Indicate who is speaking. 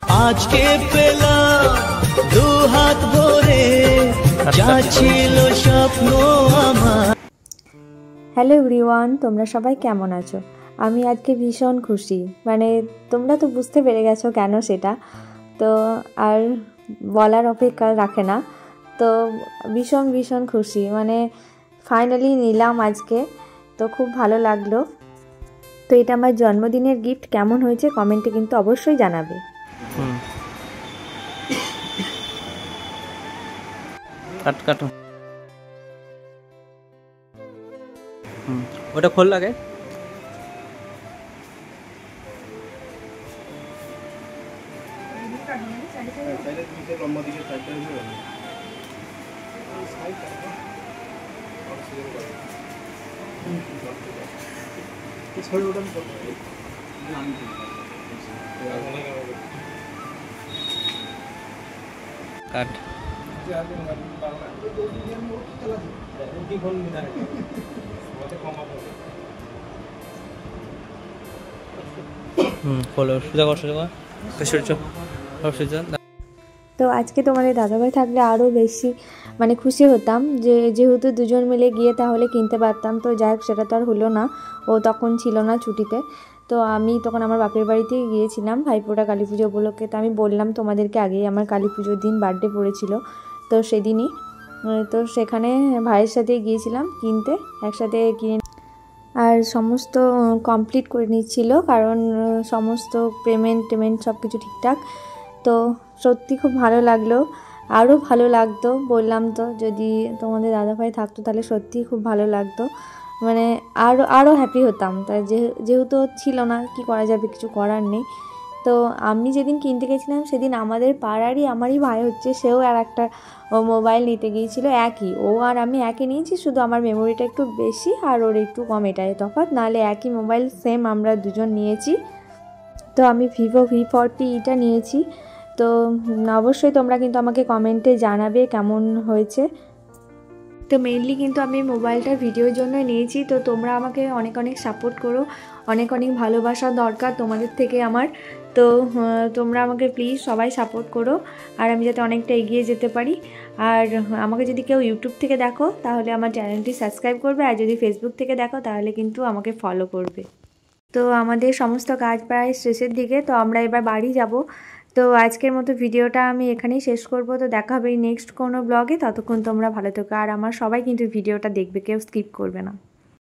Speaker 1: আজকে পেলাম দু হাত ভরে যা ছিল স্বপ্ন আমার।
Speaker 2: হ্যালো এভরিওয়ান, তোমরা সবাই কেমন আছো? আমি আজকে ভীষণ খুশি, মানে তোমরা তো বুঝতে পেরে গেছো কেন সেটা, তো আর বলার অপেক্ষা রাখে না। তো ভীষণ ভীষণ খুশি, মানে ফাইনালি নিলাম আজকে, তো খুব ভালো লাগলো। তো এটা আমার জন্মদিনের গিফট, কেমন হয়েছে কমেন্টে কিন্তু অবশ্যই জানাবে।
Speaker 3: কাটো ওটা খোল লাগে। কাট
Speaker 2: তো আজকে তোমাদের দাদাভাই থাকলে আরও বেশি মানে খুশি হতাম, যে যেহেতু দুজন মিলে গিয়ে তাহলে কিনতে পারতাম। তো যাই হোক, সেটা তো আর হলো না, ও তখন ছিল না ছুটিতে। তো আমি তখন আমার বাপের বাড়িতেই গিয়েছিলাম ভাইফোঁটা কালী পুজো উপলক্ষে। তো আমি বললাম তোমাদেরকে আগেই, আমার কালী পুজোর দিন বার্থডে পড়েছিল, তো সেদিনই তো সেখানে ভাইয়ের সাথে গিয়েছিলাম কিনতে, একসাথে কিনে আর সমস্ত কমপ্লিট করে নিচ্ছিল, কারণ সমস্ত পেমেন্ট সব কিছু ঠিকঠাক। তো সত্যি খুব ভালো লাগলো, আরও ভালো লাগতো। বললাম তো, যদি তোমাদের দাদাভাই থাকতো তাহলে সত্যিই খুব ভালো লাগতো, মানে আরও হ্যাপি হতাম। তাই যেহেতু ছিল না, কি করা যাবে, কিছু করার নেই। তো আমি যেদিন কিনতে গেছিলাম সেদিন আমাদের পাড়ারই আমারই ভাই হচ্ছে, সেও আর একটা মোবাইল নিতে গিয়েছিল, একই, ও আর আমি একই নিয়েছি, শুধু আমার মেমোরিটা একটু বেশি আর ওর একটু কম, এটাই তফাৎ, নাহলে একই মোবাইল সেম আমরা দুজন নিয়েছি। তো আমি ভিভো V40টা নিয়েছি। তো অবশ্যই তোমরা কিন্তু আমাকে কমেন্টে জানাবে কেমন হয়েছে। তো মেইনলি কিন্তু আমি মোবাইলটা ভিডিওর জন্য নিয়েছি। তো তোমরা আমাকে অনেক অনেক সাপোর্ট করো, অনেক অনেক ভালোবাসা দরকার তোমাদের থেকে আমার। তো তোমরা আমাকে প্লিজ সবাই সাপোর্ট করো, আর আমি যাতে অনেকটা এগিয়ে যেতে পারি। আর আমাকে যদি কেউ ইউটিউব থেকে দেখো তাহলে আমার চ্যানেলটি সাবস্ক্রাইব করবে, আর যদি ফেসবুক থেকে দেখো তাহলে কিন্তু আমাকে ফলো করবে। তো আমাদের সমস্ত কাজ প্রায় শেষের দিকে, তো আমরা এবার বাড়ি যাব। তো আজকের মতো ভিডিওটা আমি এখানেই শেষ করব। তো দেখা হবে নেক্সট কোনো ব্লগে, ততক্ষণ তোমরা ভালো থেকো, আর আমার সবাই কিন্তু ভিডিওটা দেখবে, কেউ স্কিপ করবে না।